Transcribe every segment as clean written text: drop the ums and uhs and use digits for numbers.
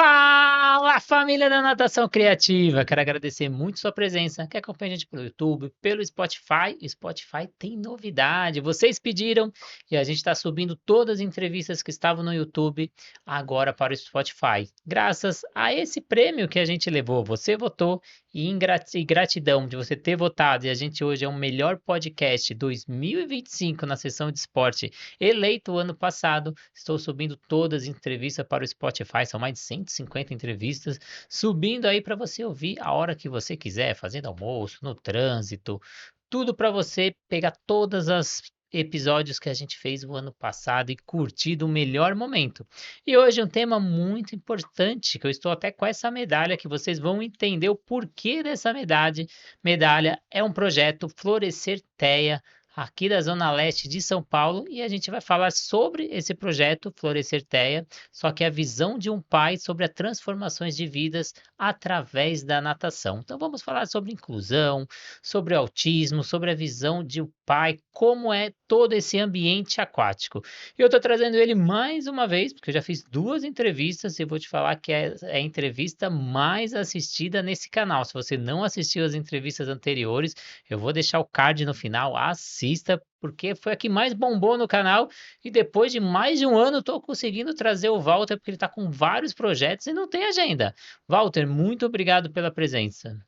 Fala, família da Natação Criativa! Quero agradecer muito sua presença, que acompanha a gente pelo YouTube, pelo Spotify. O Spotify tem novidade, vocês pediram e a gente está subindo todas as entrevistas que estavam no YouTube agora para o Spotify. Graças a esse prêmio que a gente levou, você votou e e gratidão de você ter votado. E a gente hoje é o melhor podcast 2025 na seção de esporte, eleito o ano passado. Estou subindo todas as entrevistas para o Spotify, são mais de 150 entrevistas, subindo aí para você ouvir a hora que você quiser, fazendo almoço, no trânsito, tudo para você pegar todas as episódios que a gente fez o ano passado e curtir do melhor momento. E hoje é um tema muito importante, que eu estou até com essa medalha, que vocês vão entender o porquê dessa medalha. Medalha é um projeto Florescer Teia, aqui da Zona Leste de São Paulo, e a gente vai falar sobre esse projeto Florescer Teia, só que é a visão de um pai sobre as transformações de vidas através da natação. Então vamos falar sobre inclusão, sobre autismo, sobre a visão de um pai, como é todo esse ambiente aquático. E eu estou trazendo ele mais uma vez, porque eu já fiz duas entrevistas e vou te falar que é a entrevista mais assistida nesse canal. Se você não assistiu as entrevistas anteriores, eu vou deixar o card no final, assista, porque foi a que mais bombou no canal e depois de mais de um ano estou conseguindo trazer o Walter, porque ele está com vários projetos e não tem agenda. Walter, muito obrigado pela presença.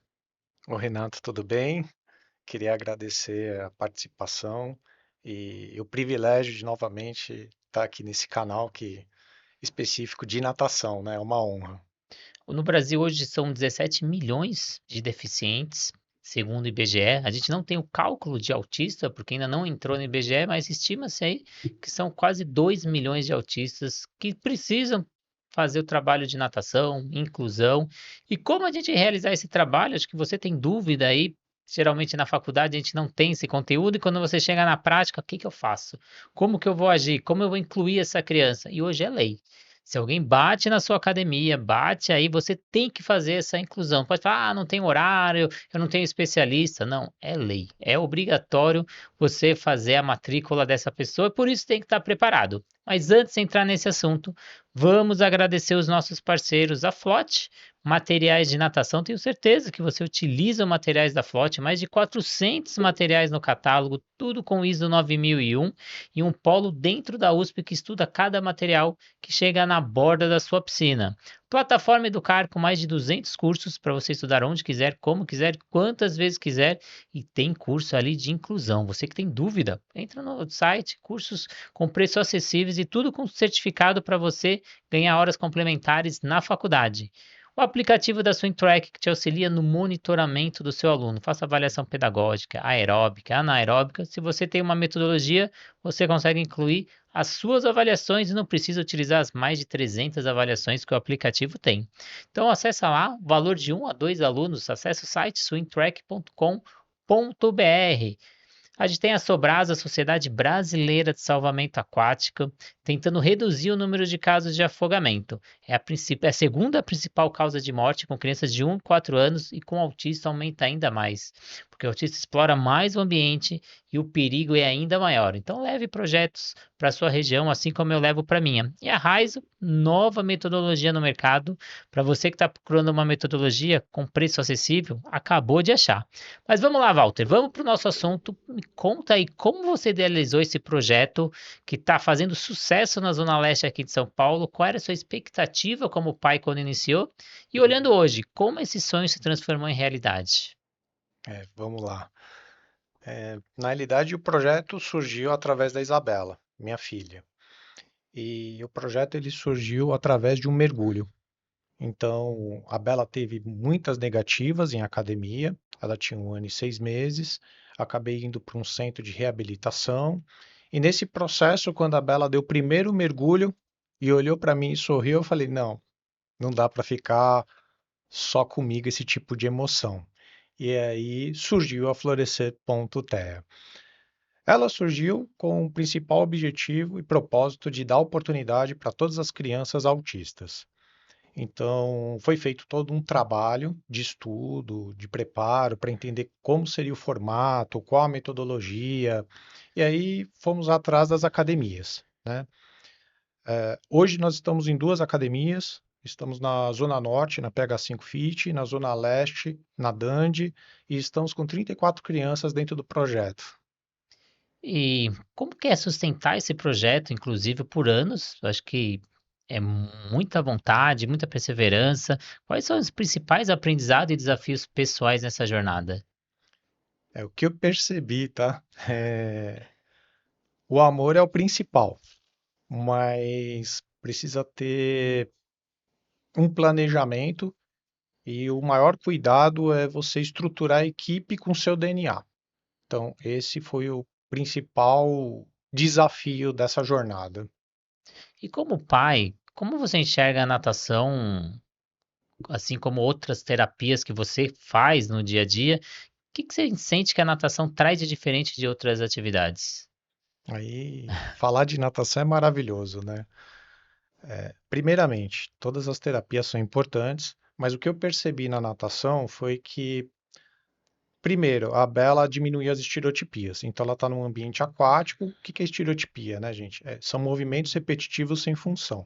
Oi, Renato, tudo bem? Queria agradecer a participação e o privilégio de novamente estar aqui nesse canal específico de natação, né? É uma honra. No Brasil hoje são 17 milhões de deficientes, segundo o IBGE. A gente não tem o cálculo de autista, porque ainda não entrou no IBGE, mas estima-se aí que são quase 2 milhões de autistas que precisam fazer o trabalho de natação, inclusão. E como a gente realizar esse trabalho? Acho que você tem dúvida aí. Geralmente na faculdade a gente não tem esse conteúdo, e quando você chega na prática, o que que eu faço? Como que eu vou agir? Como eu vou incluir essa criança? E hoje é lei. Se alguém bate na sua academia, bate aí, você tem que fazer essa inclusão. Pode falar, não tem horário, eu não tenho especialista. Não, é lei. É obrigatório você fazer a matrícula dessa pessoa, e por isso tem que estar preparado. Mas antes de entrar nesse assunto, vamos agradecer os nossos parceiros, a Flote, materiais de natação. Tenho certeza que você utiliza materiais da Flote, mais de 400 materiais no catálogo, tudo com ISO 9001 e um polo dentro da USP que estuda cada material que chega na borda da sua piscina. Plataforma Educar com mais de 200 cursos para você estudar onde quiser, como quiser, quantas vezes quiser, e tem curso ali de inclusão. Você que tem dúvida, entra no site, cursos com preços acessíveis e tudo com certificado para você ganhar horas complementares na faculdade. O aplicativo da SwimTrack que te auxilia no monitoramento do seu aluno. Faça avaliação pedagógica, aeróbica, anaeróbica. Se você tem uma metodologia, você consegue incluir as suas avaliações e não precisa utilizar as mais de 300 avaliações que o aplicativo tem. Então acessa lá, valor de 1 a 2 alunos, acesse o site swimtrack.com.br. A gente tem a Sobrasa, a Sociedade Brasileira de Salvamento Aquático, tentando reduzir o número de casos de afogamento. É a segunda principal causa de morte com crianças de 1 a 4 anos, e com autista aumenta ainda mais, porque o autista explora mais o ambiente e o perigo é ainda maior. Então leve projetos para a sua região, assim como eu levo para a minha. E a Raizo, nova metodologia no mercado, para você que está procurando uma metodologia com preço acessível, acabou de achar. Mas vamos lá, Walter, vamos para o nosso assunto. Me conta aí como você idealizou esse projeto que está fazendo sucesso na Zona Leste aqui de São Paulo. Qual era a sua expectativa como pai quando iniciou? E olhando hoje, como esse sonho se transformou em realidade? Vamos lá. Na realidade, o projeto surgiu através da Isabela, minha filha. E o projeto ele surgiu através de um mergulho. Então, a Bela teve muitas negativas em academia. Ela tinha 1 ano e 6 meses. Acabei indo para um centro de reabilitação. E nesse processo, quando a Bela deu o primeiro mergulho e olhou para mim e sorriu, eu falei: não, não dá para ficar só comigo esse tipo de emoção. E aí surgiu a Florescer.terra. Ela surgiu com o principal objetivo e propósito de dar oportunidade para todas as crianças autistas. Então, foi feito todo um trabalho de estudo, de preparo, para entender como seria o formato, qual a metodologia, e aí fomos atrás das academias, né? Hoje nós estamos em duas academias, Estamos na Zona Norte, na PH5 Fit, na Zona Leste, na Dande, e estamos com 34 crianças dentro do projeto. E como que é sustentar esse projeto, inclusive por anos? Eu acho que é muita vontade, muita perseverança. Quais são os principais aprendizados e desafios pessoais nessa jornada? É o que eu percebi, tá? É, o amor é o principal, mas precisa ter um planejamento e o maior cuidado é você estruturar a equipe com seu DNA. Então, esse foi o principal desafio dessa jornada. E como pai, como você enxerga a natação, assim como outras terapias que você faz no dia a dia? O que que você sente que a natação traz de diferente de outras atividades? Aí, falar de natação é maravilhoso, né? Primeiramente, todas as terapias são importantes, mas o que eu percebi na natação foi que, primeiro, a Bela diminuía as estereotipias. Então, ela está num ambiente aquático. O que que é estereotipia, né, gente? São movimentos repetitivos sem função.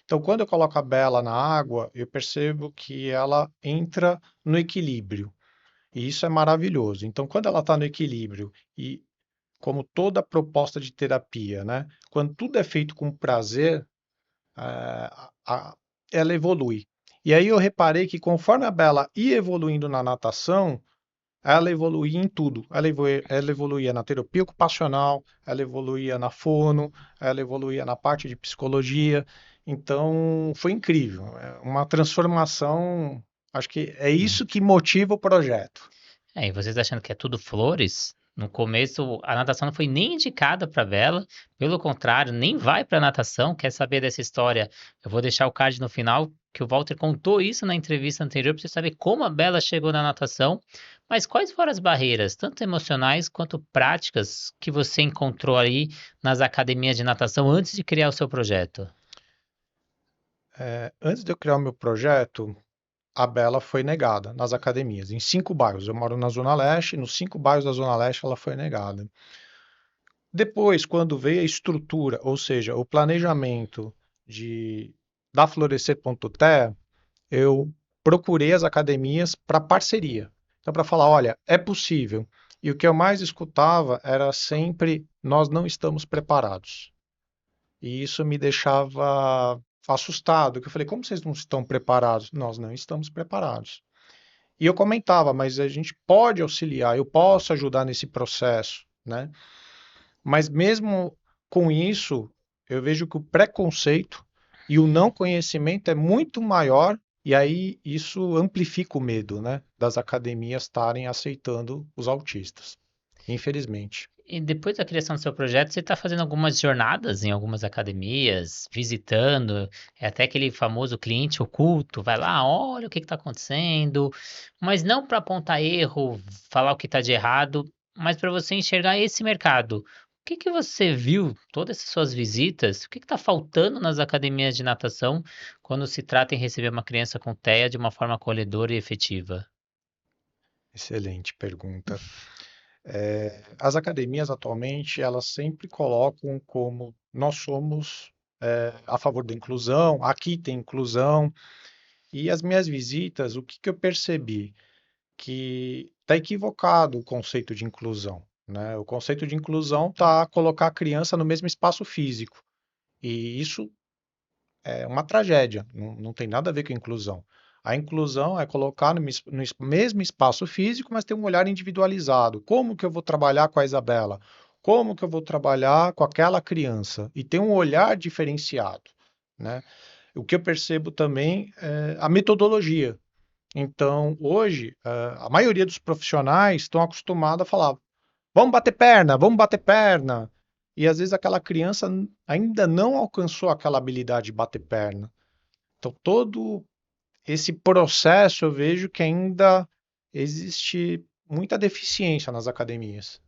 Então, quando eu coloco a Bela na água, eu percebo que ela entra no equilíbrio. E isso é maravilhoso. Então, quando ela está no equilíbrio e como toda proposta de terapia, né? Quando tudo é feito com prazer, ela evolui. E aí eu reparei que conforme a Bela ia evoluindo na natação, ela evoluía em tudo. Ela evoluía na terapia ocupacional, ela evoluía na fono, ela evoluía na parte de psicologia. Então, foi incrível. É uma transformação. Acho que é Hum. isso que motiva o projeto. É, e vocês achando que é tudo flores? No começo, a natação não foi nem indicada para Bela, pelo contrário, nem vai para natação. Quer saber dessa história? Eu vou deixar o card no final, que o Walter contou isso na entrevista anterior, para você saber como a Bela chegou na natação. Mas quais foram as barreiras, tanto emocionais quanto práticas, que você encontrou aí nas academias de natação antes de criar o seu projeto? Antes de eu criar o meu projeto, a Bela foi negada nas academias, em 5 bairros. Eu moro na Zona Leste, nos 5 bairros da Zona Leste ela foi negada. Depois, quando veio a estrutura, ou seja, o planejamento de, da Florescer.te, eu procurei as academias para parceria. Então, para falar, olha, é possível. E o que eu mais escutava era sempre, nós não estamos preparados. E isso me deixava assustado, que eu falei, como vocês não estão preparados? Nós não estamos preparados. E eu comentava, mas a gente pode auxiliar, eu posso ajudar nesse processo, né? Mas mesmo com isso, eu vejo que o preconceito e o não conhecimento é muito maior, e aí isso amplifica o medo, né, das academias estarem aceitando os autistas, infelizmente. E depois da criação do seu projeto, você está fazendo algumas jornadas em algumas academias, visitando, é até aquele famoso cliente oculto, vai lá, olha o que está acontecendo, mas não para apontar erro, falar o que está de errado, mas para você enxergar esse mercado. O que que você viu, todas essas suas visitas, o que está faltando nas academias de natação quando se trata em receber uma criança com TEA de uma forma acolhedora e efetiva? Excelente pergunta. As academias atualmente, elas sempre colocam como nós somos a favor da inclusão, aqui tem inclusão, e as minhas visitas, o que que eu percebi? Que está equivocado o conceito de inclusão, né? O conceito de inclusão está colocar a criança no mesmo espaço físico. E isso é uma tragédia, não tem nada a ver com inclusão. A inclusão é colocar no mesmo espaço físico, mas ter um olhar individualizado. Como que eu vou trabalhar com a Isabela? Como que eu vou trabalhar com aquela criança? E ter um olhar diferenciado, né? O que eu percebo também é a metodologia. Então, hoje, a maioria dos profissionais estão acostumados a falar: vamos bater perna. E às vezes aquela criança ainda não alcançou aquela habilidade de bater perna. Então, todo esse processo eu vejo que ainda existe muita deficiência nas academias.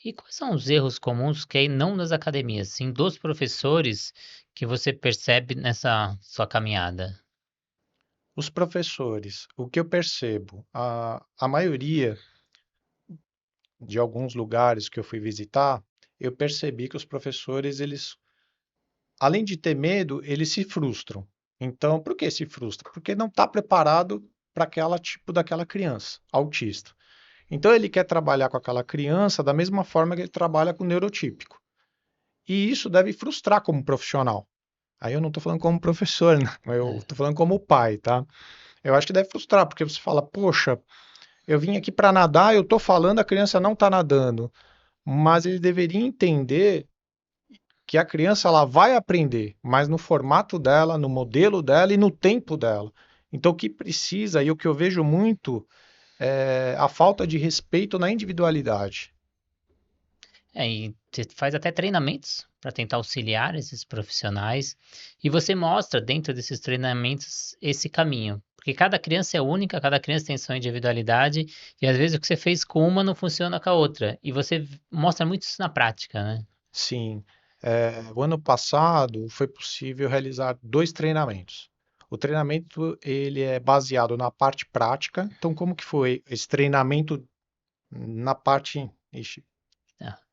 E quais são os erros comuns que aí não nas academias, sim dos professores que você percebe nessa sua caminhada? Os professores, o que eu percebo, a maioria de alguns lugares que eu fui visitar, eu percebi que os professores, eles além de ter medo, eles se frustram. Então, por que se frustra? Porque não está preparado para aquela tipo daquela criança autista. Então, ele quer trabalhar com aquela criança da mesma forma que ele trabalha com o neurotípico. E isso deve frustrar como profissional. Aí eu não estou falando como professor, né? Eu É. estou falando como pai, tá? Eu acho que deve frustrar, porque você fala, poxa, eu vim aqui para nadar, eu estou falando, a criança não está nadando. Mas ele deveria entender que a criança ela vai aprender, mas no formato dela, no modelo dela e no tempo dela. Então, o que precisa, e o que eu vejo muito, é a falta de respeito na individualidade. E você faz até treinamentos para tentar auxiliar esses profissionais e você mostra dentro desses treinamentos esse caminho. Porque cada criança é única, cada criança tem sua individualidade e às vezes o que você fez com uma não funciona com a outra. E você mostra muito isso na prática, né? Sim, o ano passado foi possível realizar 2 treinamentos. O treinamento ele é baseado na parte prática. Então, como que foi esse treinamento na parte? Ixi,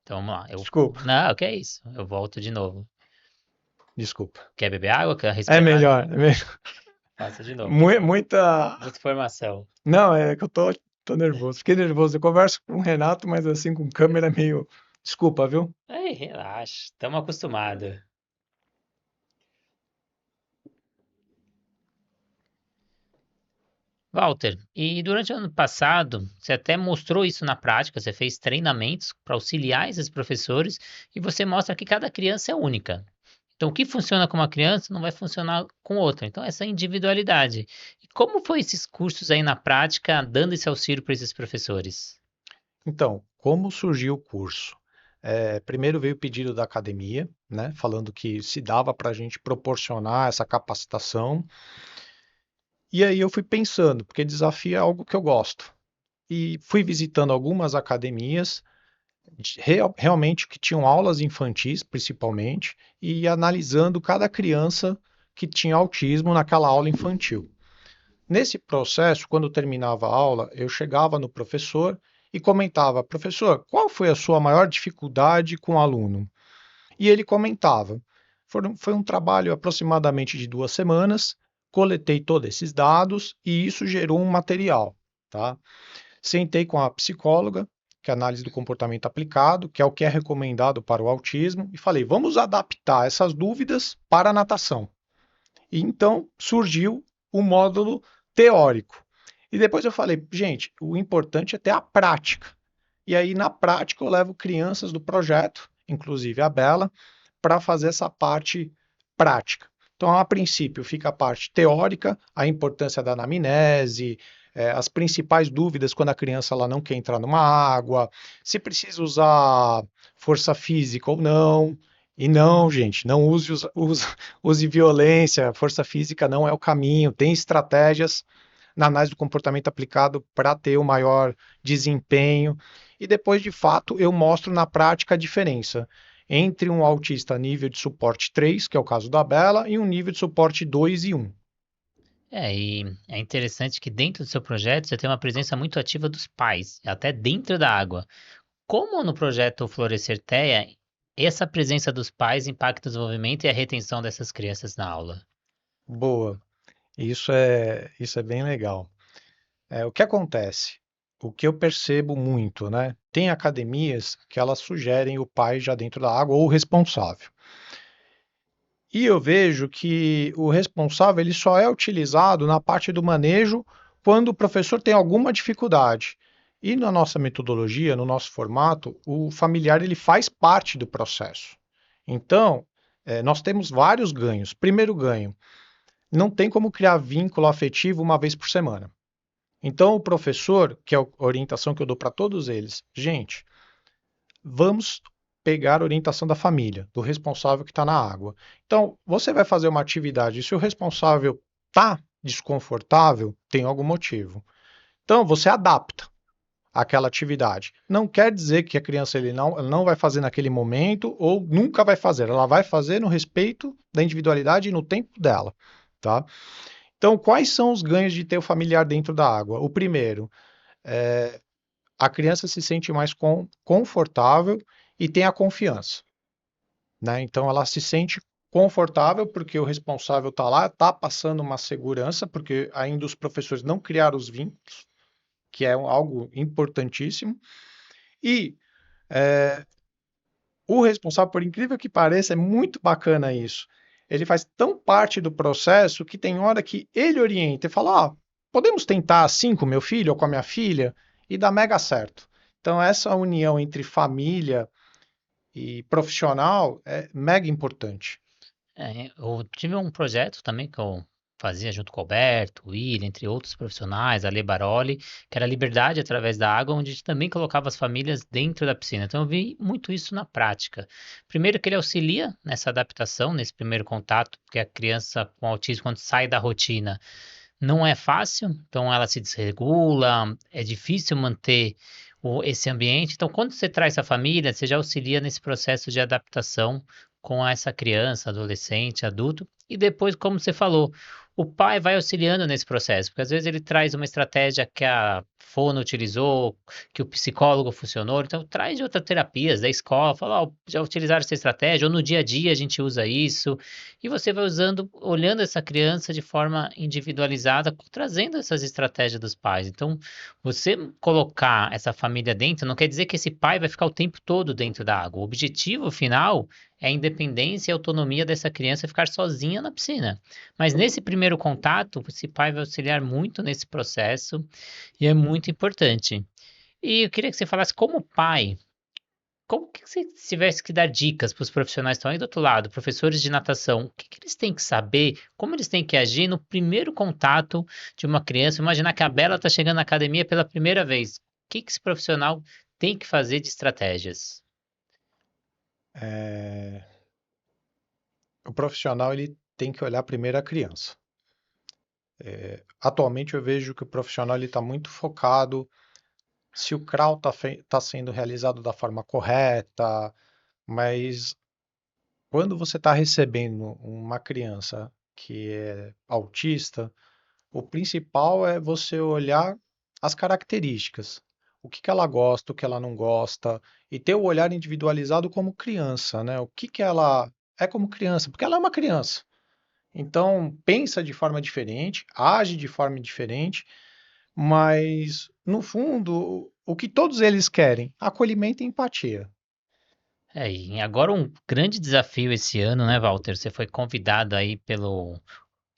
Então vamos lá. desculpa, Não, o que é isso? Eu volto de novo. desculpa. Quer beber água? Quer É respirar? melhor, é melhor. Faça de novo, por favor. Muita. Muita informação. Não, é que eu tô nervoso. Fiquei nervoso. Eu converso com o Renato, mas assim, com câmera é meio. Desculpa, viu? Aí, relaxa. Estamos acostumados. Walter, e durante o ano passado, você até mostrou isso na prática, você fez treinamentos para auxiliar esses professores e você mostra que cada criança é única. Então, o que funciona com uma criança não vai funcionar com outra. Então, essa individualidade. E como foi esses cursos aí na prática, dando esse auxílio para esses professores? Então, como surgiu o curso? Primeiro veio o pedido da academia, né? Falando que se dava para a gente proporcionar essa capacitação. E aí eu fui pensando, porque desafio é algo que eu gosto. E fui visitando algumas academias, realmente que tinham aulas infantis, principalmente, e analisando cada criança que tinha autismo naquela aula infantil. Nesse processo, quando terminava a aula, eu chegava no professor e comentava: professor, qual foi a sua maior dificuldade com o aluno? E ele comentava. Foi um trabalho aproximadamente de 2 semanas, coletei todos esses dados e isso gerou um material. Tá? Sentei com a psicóloga, que é a análise do comportamento aplicado, que é o que é recomendado para o autismo, e falei: vamos adaptar essas dúvidas para a natação. E então surgiu o módulo teórico. E depois eu falei: gente, o importante é ter a prática. E aí, na prática, eu levo crianças do projeto, inclusive a Bela, para fazer essa parte prática. Então, a princípio, fica a parte teórica, a importância da anamnese, as principais dúvidas quando a criança ela não quer entrar numa água, se precisa usar força física ou não. E não, gente, não use violência, força física não é o caminho. Tem estratégias na análise do comportamento aplicado para ter o maior desempenho. E depois, de fato, eu mostro na prática a diferença entre um autista nível de suporte 3, que é o caso da Bela, e um nível de suporte 2 e 1. E é interessante que dentro do seu projeto você tem uma presença muito ativa dos pais, até dentro da água. Como no projeto Florescer Teia, essa presença dos pais impacta o desenvolvimento e a retenção dessas crianças na aula? Boa, isso é bem legal. O que acontece? O que eu percebo muito, né? Tem academias que elas sugerem o pai já dentro da água ou o responsável. E eu vejo que o responsável ele só é utilizado na parte do manejo quando o professor tem alguma dificuldade. E na nossa metodologia, no nosso formato, o familiar ele faz parte do processo. Então, nós temos vários ganhos. Primeiro ganho, não tem como criar vínculo afetivo uma vez por semana. Então, o professor, que é a orientação que eu dou para todos eles, gente, vamos pegar a orientação da família, do responsável que está na água. Então, você vai fazer uma atividade, e se o responsável está desconfortável, tem algum motivo. Então, você adapta aquela atividade. Não quer dizer que a criança ela não vai fazer naquele momento ou nunca vai fazer. Ela vai fazer no respeito da individualidade e no tempo dela, tá? Então, quais são os ganhos de ter o familiar dentro da água? O primeiro, a criança se sente mais confortável e tem a confiança, né? Então ela se sente confortável, porque o responsável está lá, está passando uma segurança, porque ainda os professores não criaram os vínculos, que é algo importantíssimo. E o responsável, por incrível que pareça, é muito bacana isso. Ele faz tão parte do processo que tem hora que ele orienta e fala: Ó, podemos tentar assim com meu filho ou com a minha filha, e dá mega certo. Então, essa união entre família e profissional é mega importante. Eu tive um projeto também que eu fazia junto com o Alberto, o William, entre outros profissionais, a Lê Baroli, que era Liberdade através da água, onde a gente também colocava as famílias dentro da piscina. Então eu vi muito isso na prática. Primeiro que ele auxilia nessa adaptação, nesse primeiro contato, porque a criança com autismo, quando sai da rotina, não é fácil, então ela se desregula, é difícil manter esse ambiente. Então, quando você traz a família, você já auxilia nesse processo de adaptação com essa criança, adolescente, adulto. E depois, como você falou, o pai vai auxiliando nesse processo, porque às vezes ele traz uma estratégia que a fono utilizou, que o psicólogo funcionou, então traz de outras terapias da escola, fala, ó, já utilizaram essa estratégia, ou no dia a dia a gente usa isso, e você vai usando, olhando essa criança de forma individualizada, trazendo essas estratégias dos pais. Então, você colocar essa família dentro não quer dizer que esse pai vai ficar o tempo todo dentro da água. O objetivo final é a independência e a autonomia dessa criança ficar sozinha na piscina. Mas nesse primeiro contato, esse pai vai auxiliar muito nesse processo e é muito importante. E eu queria que você falasse como pai, como que você tivesse que dar dicas para os profissionais que estão aí do outro lado, professores de natação, o que que eles têm que saber, como eles têm que agir no primeiro contato de uma criança? Imaginar que a Bela está chegando na academia pela primeira vez. O que que esse profissional tem que fazer de estratégias? É, o profissional ele tem que olhar primeiro a criança. Atualmente eu vejo que o profissional ele está muito focado se o crawl está sendo realizado da forma correta, mas quando você está recebendo uma criança que é autista, o principal é você olhar as características. O que que ela gosta, o que ela não gosta, e ter o olhar individualizado como criança, né? O que que ela é como criança, porque ela é uma criança. Então, pensa de forma diferente, age de forma diferente, mas no fundo, o que todos eles querem, acolhimento e empatia. E agora um grande desafio esse ano, né, Walter? Você foi convidado aí pelo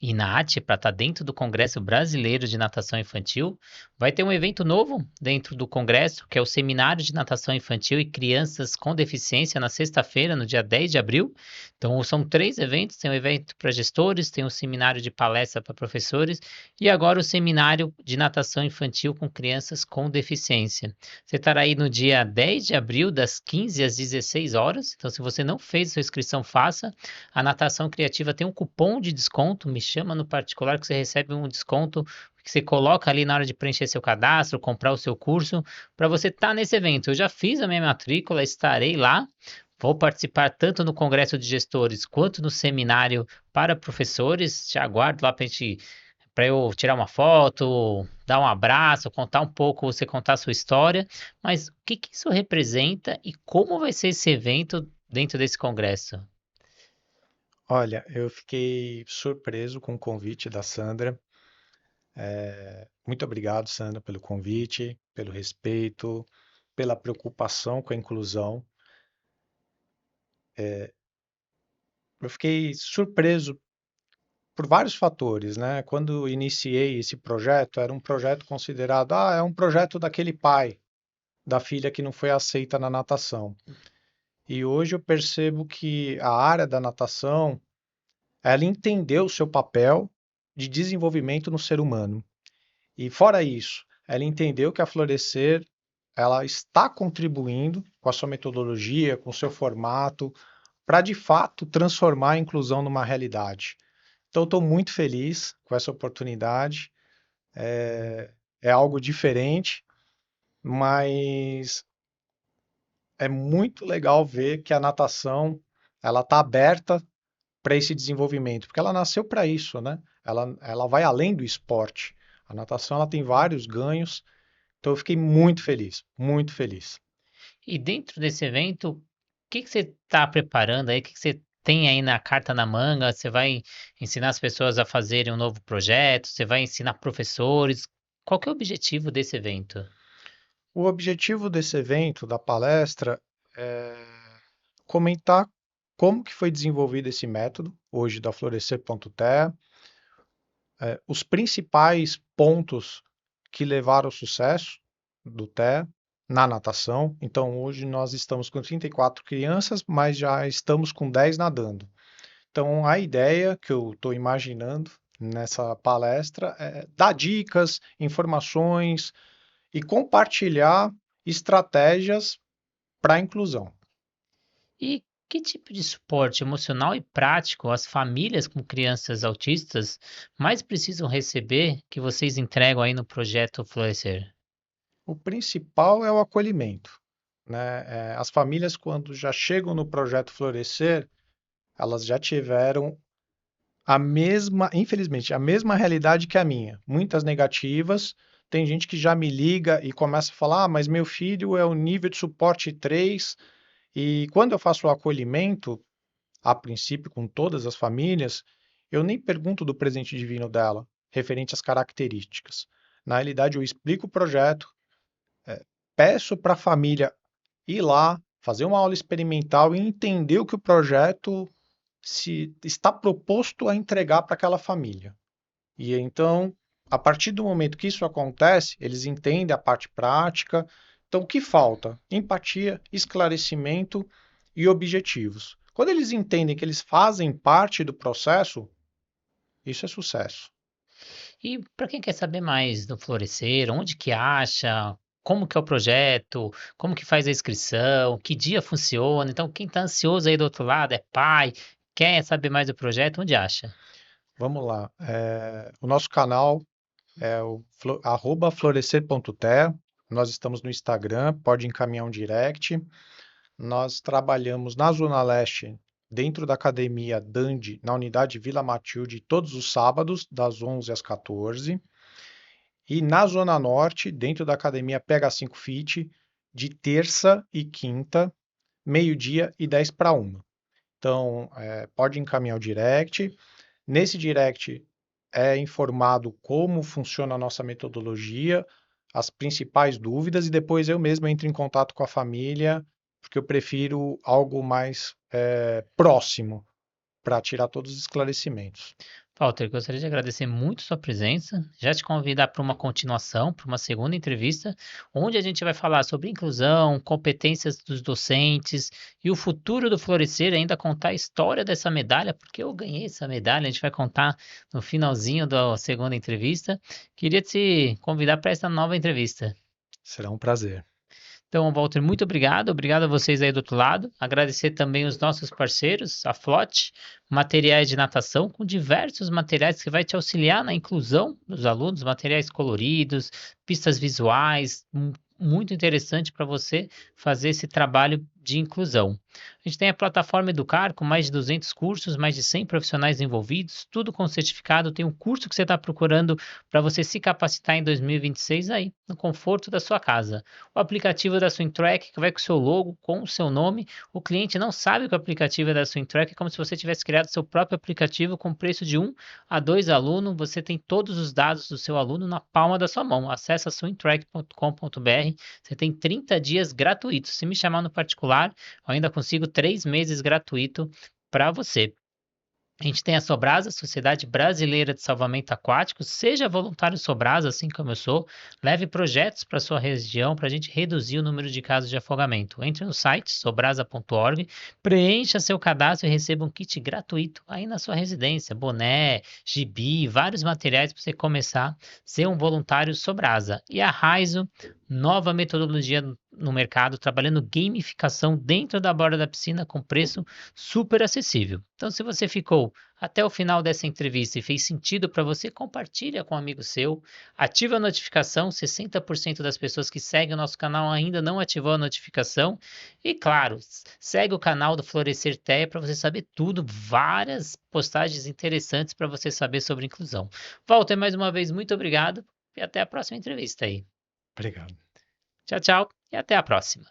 INAT para estar dentro do Congresso Brasileiro de Natação Infantil. Vai ter um evento novo dentro do Congresso, que é o Seminário de Natação Infantil e Crianças com Deficiência, na sexta-feira, no dia 10 de abril. Então, são três eventos: tem um evento para gestores, tem um seminário de palestra para professores e agora o Seminário de Natação Infantil com Crianças com Deficiência. Você estará aí no dia 10 de abril, das 15 às 16 horas. Então, se você não fez sua inscrição, faça. A natação criativa tem um cupom de desconto, me chama no particular que você recebe um desconto que você coloca ali na hora de preencher seu cadastro, comprar o seu curso, para você estar nesse evento. Eu já fiz a minha matrícula, estarei lá. Vou participar tanto no Congresso de Gestores quanto no seminário para professores. Te aguardo lá para eu tirar uma foto, dar um abraço, contar um pouco, você contar a sua história. Mas o que que isso representa e como vai ser esse evento dentro desse congresso? Olha, eu fiquei surpreso com o convite da Sandra. Muito obrigado, Sandra, pelo convite, pelo respeito, pela preocupação com a inclusão. Eu fiquei surpreso por vários fatores, né? Quando iniciei esse projeto, era um projeto considerado, é um projeto daquele pai da filha que não foi aceita na natação. E hoje eu percebo que a área da natação, ela entendeu o seu papel de desenvolvimento no ser humano. E fora isso, ela entendeu que a Florescer ela está contribuindo com a sua metodologia, com o seu formato, para de fato transformar a inclusão numa realidade. Então, estou muito feliz com essa oportunidade. É algo diferente, mas é muito legal ver que a natação ela está aberta para esse desenvolvimento, porque ela nasceu para isso, né? Ela vai além do esporte. A natação ela tem vários ganhos, então eu fiquei muito feliz, muito feliz. E dentro desse evento, o que que você está preparando aí? O que que você tem aí na carta na manga? Você vai ensinar as pessoas a fazerem um novo projeto? Você vai ensinar professores? Qual que é o objetivo desse evento? O objetivo desse evento, da palestra, é comentar como que foi desenvolvido esse método, hoje da Florescer.te, os principais pontos que levaram ao sucesso do TE na natação. Então, hoje nós estamos com 34 crianças, mas já estamos com 10 nadando. Então, a ideia que eu estou imaginando nessa palestra é dar dicas, informações e compartilhar estratégias para a inclusão. E que tipo de suporte emocional e prático as famílias com crianças autistas mais precisam receber que vocês entregam aí no projeto Florescer? O principal é o acolhimento, né? As famílias, quando já chegam no projeto Florescer, elas já tiveram a mesma, infelizmente, a mesma realidade que a minha. Muitas negativas. Tem gente que já me liga e começa a falar: ah, mas meu filho é o nível de suporte 3. E quando eu faço o acolhimento, a princípio com todas as famílias, eu nem pergunto do presente divino dela, referente às características. Na realidade, eu explico o projeto, peço para a família ir lá, fazer uma aula experimental e entender o que o projeto se está proposto a entregar para aquela família. E então, a partir do momento que isso acontece, eles entendem a parte prática. Então, o que falta? Empatia, esclarecimento e objetivos. Quando eles entendem que eles fazem parte do processo, isso é sucesso. E para quem quer saber mais do Florescer, onde que acha, como que é o projeto, como que faz a inscrição, que dia funciona, então quem está ansioso aí do outro lado é pai, quer saber mais do projeto, onde acha? Vamos lá. O nosso canal é o @florescer.te. Nós estamos no Instagram, pode encaminhar um direct. Nós trabalhamos na Zona Leste, dentro da academia Dandi, na unidade Vila Matilde, todos os sábados, das 11 às 14. E na Zona Norte, dentro da academia PH5 Fit, de terça e quinta, meio-dia e 10 para 1. Então, pode encaminhar o direct. Nesse direct é informado como funciona a nossa metodologia, as principais dúvidas, e depois eu mesmo entro em contato com a família, porque eu prefiro algo mais próximo para tirar todos os esclarecimentos. Walter, gostaria de agradecer muito sua presença, já te convidar para uma continuação, para uma segunda entrevista, onde a gente vai falar sobre inclusão, competências dos docentes e o futuro do Florescer, ainda contar a história dessa medalha, porque eu ganhei essa medalha, a gente vai contar no finalzinho da segunda entrevista. Queria te convidar para essa nova entrevista. Será um prazer. Então, Walter, muito obrigado. Obrigado a vocês aí do outro lado. Agradecer também os nossos parceiros, a Flote, materiais de natação, com diversos materiais que vai te auxiliar na inclusão dos alunos, materiais coloridos, pistas visuais, muito interessante para você fazer esse trabalho de inclusão. A gente tem a plataforma Educar, com mais de 200 cursos, mais de 100 profissionais envolvidos, tudo com certificado. Tem um curso que você está procurando para você se capacitar em 2026 aí, no conforto da sua casa. O aplicativo da Swintrack, que vai com o seu logo, com o seu nome. O cliente não sabe que o aplicativo é da Swintrack, é como se você tivesse criado seu próprio aplicativo com preço de 1 a 2 alunos. Você tem todos os dados do seu aluno na palma da sua mão. Acesse swintrack.com.br. Você tem 30 dias gratuitos. Se me chamar no particular, eu ainda consigo 3 meses gratuito para você. A gente tem a Sobrasa, Sociedade Brasileira de Salvamento Aquático. Seja voluntário Sobrasa, assim como eu sou. Leve projetos para sua região para a gente reduzir o número de casos de afogamento. Entre no site sobrasa.org, preencha seu cadastro e receba um kit gratuito aí na sua residência. Boné, gibi, vários materiais para você começar a ser um voluntário Sobrasa. E a Raizo, nova metodologia no mercado, trabalhando gamificação dentro da borda da piscina com preço super acessível. Então, se você ficou até o final dessa entrevista e fez sentido para você, compartilha com um amigo seu, ativa a notificação, 60% das pessoas que seguem o nosso canal ainda não ativou a notificação, e claro, segue o canal do Florescer TEA para você saber tudo, várias postagens interessantes para você saber sobre inclusão. Walter, mais uma vez, muito obrigado e até a próxima entrevista aí. Obrigado. Tchau, tchau e até a próxima.